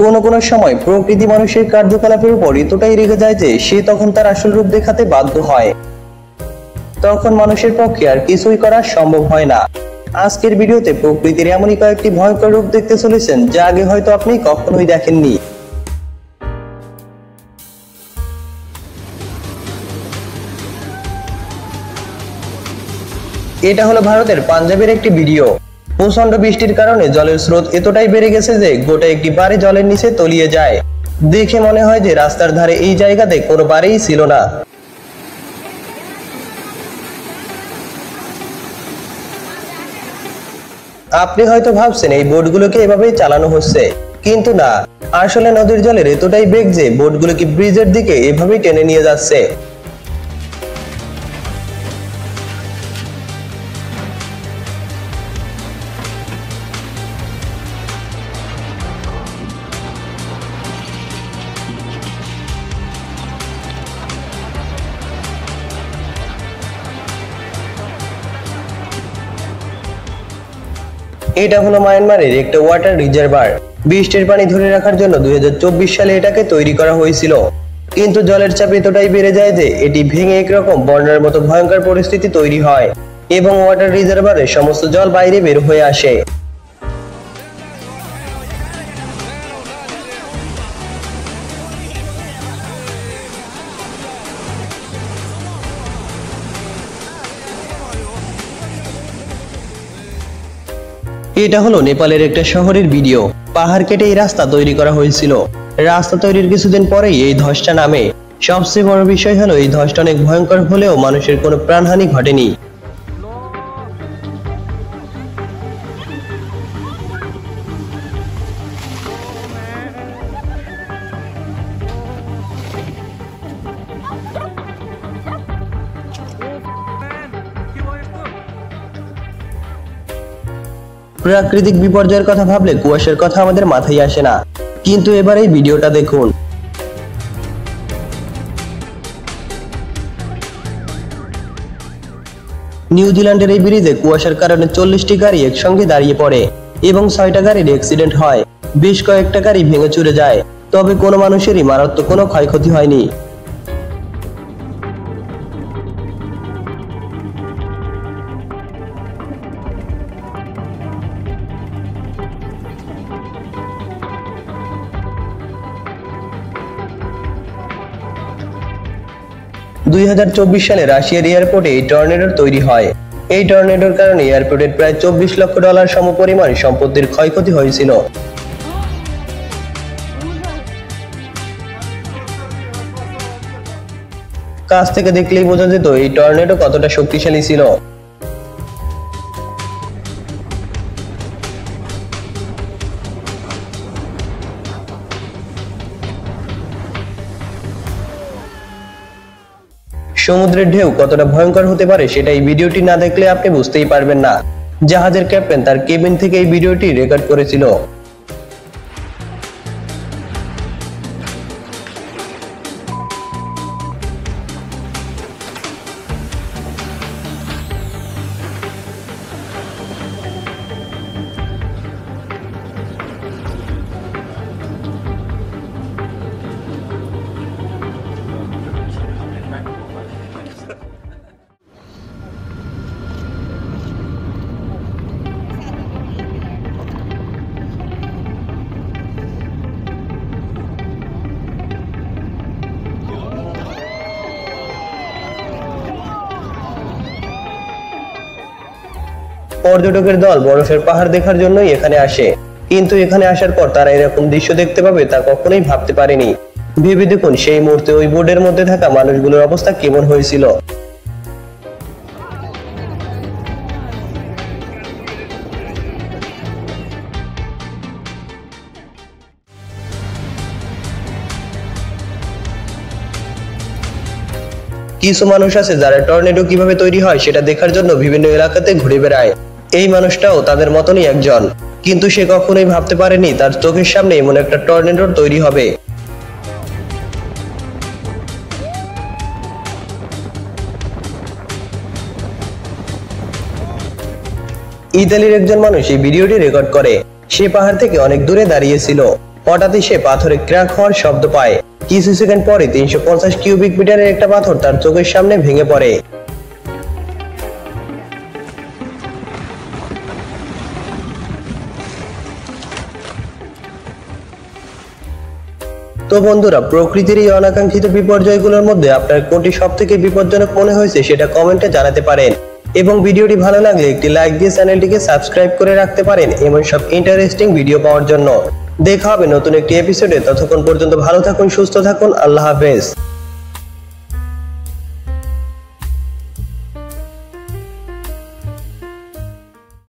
কোনো কোনো সময় প্রকৃতি মানুষের কার্যকলাপের উপর এতটাই রেগে যায় যে সে তখন তার আসল রূপ দেখাতে বাধ্য হয়। তখন মানুষের পক্ষে আর কিছুই করা সম্ভব হয় না। আজকের ভিডিওতে প্রকৃতির এমনই কয়েকটি ভয়ঙ্কর রূপ দেখতে চলেছেন যা আগে হয়তো আপনি কখনোই দেখেননি। এটা হলো ভারতের পাঞ্জাবের একটি ভিডিও। প্রচন্ড বৃষ্টির কারণে জলের স্রোত এতটাই বেড়ে গেছে যে গোটা একটি বাড়ি জলের নিচে তলিয়ে যায়। দেখে মনে হয় যে রাস্তার ধারে এই জায়গাতে কোনো বাড়িই ছিল না। আপনি হয়তো ভাবছেন এই বোটগুলোকে এভাবেই চালানো হচ্ছে, কিন্তু না, আসলে নদীর জলের এতটাই বেগ যে বোটগুলোকে ব্রিজের দিকে এভাবেই টেনে নিয়ে যাচ্ছে। এটা হলো মায়ানমারের একটা ওয়াটার রিজার্ভার। বৃষ্টির পানি ধরে রাখার জন্য 2024 সালে এটাকে তৈরি করা হয়েছিল, কিন্তু জলের চাপ এতটাই বেড়ে যায় যে এটি ভেঙে একরকম বন্যার মতো ভয়ঙ্কর পরিস্থিতি তৈরি হয় এবং ওয়াটার রিজার্ভারের সমস্ত জল বাইরে বের হয়ে আসে। এটা হলো নেপালের একটা শহরের ভিডিও। পাহাড় কেটে এই রাস্তা তৈরি করা হয়েছিল। রাস্তা তৈরির কিছুদিন পরেই এই ধসটা নামে। সবচেয়ে বড় বিষয় হলো এই ধসটা অনেক ভয়ঙ্কর হলেও মানুষের কোনো প্রাণহানি ঘটেনি। প্রাকৃতিক বিপর্যয়ের কথা ভাবলে কুয়াশার কথা আমাদের মাথায় আসে না, কিন্তু এবার এই ভিডিওটা দেখুন। নিউজিল্যান্ডের এই ব্রিজে কুয়াশার কারণে 40টি গাড়ি একসঙ্গে দাঁড়িয়ে পড়ে এবং 6টা গাড়ির অ্যাক্সিডেন্ট হয়। বেশ কয়েকটা গাড়ি ভেঙে চুরে যায়, তবে কোনো মানুষেরই মারাত্মক কোনো ক্ষয়ক্ষতি হয়নি। 2024 সালে রাশিয়ার এয়ারপোর্টে এই টর্নেডো তৈরি হয়। এই টর্নেডোর কারণে এয়ারপোর্টের প্রায় $24 লক্ষ সমপরিমাণ সম্পত্তির ক্ষয়ক্ষতি হয়েছিল। কাছ থেকে দেখলেই বোঝা যেত এই টর্নেডো কতটা শক্তিশালী ছিল। সমুদ্রের ঢেউ কতটা ভয়ঙ্কর হতে পারে সেটা এই ভিডিওটি না দেখলে আপনি বুঝতেই পারবেন না। জাহাজের ক্যাপ্টেন তার কেবিন থেকে এই ভিডিওটি রেকর্ড করেছিল। পর্যটকের দল বরফের পাহাড় দেখার জন্যই এখানে আসে, কিন্তু এখানে আসার পর তারা এরকম দৃশ্য দেখতে পাবে তা কখনোই ভাবতে পারেনি। ভেবে দেখুন সেই মুহূর্তে ওই বোর্ডের মধ্যে থাকা মানুষগুলোর অবস্থা কেমন হয়েছিল। কিছু মানুষ আছে যারা টর্নেডো কিভাবে তৈরি হয় সেটা দেখার জন্য বিভিন্ন এলাকাতে ঘুরে বেড়ায়। এই মানুষটাও তাদের মতনই একজন, কিন্তু সে কখনোই ভাবতে পারেনি তার চোখের সামনে এমন একটা টর্নেডো তৈরি হবে। ইতালির একজন মানুষ এই ভিডিওটি রেকর্ড করে। সে পাহাড় থেকে অনেক দূরে দাঁড়িয়ে ছিল হঠাৎই সে পাথরে ক্র্যাক হওয়ার শব্দ পায়। কিছু সেকেন্ড পরে 350 কিউবিক মিটারের একটা পাথর তার চোখের সামনে ভেঙে পড়ে। তো বন্ধুরা, প্রকৃতির এই অনাকাঙ্ক্ষিত বিপর্যয়গুলোর মধ্যে আপনার কোনটি সবথেকে বিপজ্জনক মনে হয়েছে সেটা কমেন্টে জানাতে পারেন। এবং ভিডিওটি ভালো লাগলে একটি লাইক দিয়ে চ্যানেলটিকে সাবস্ক্রাইব করে রাখতে পারেন এমন সব ইন্টারেস্টিং ভিডিও পাওয়ার জন্য। দেখা হবে নতুন একটি এপিসোডে। ততক্ষণ পর্যন্ত ভালো থাকুন, সুস্থ থাকুন। আল্লাহ হাফেজ।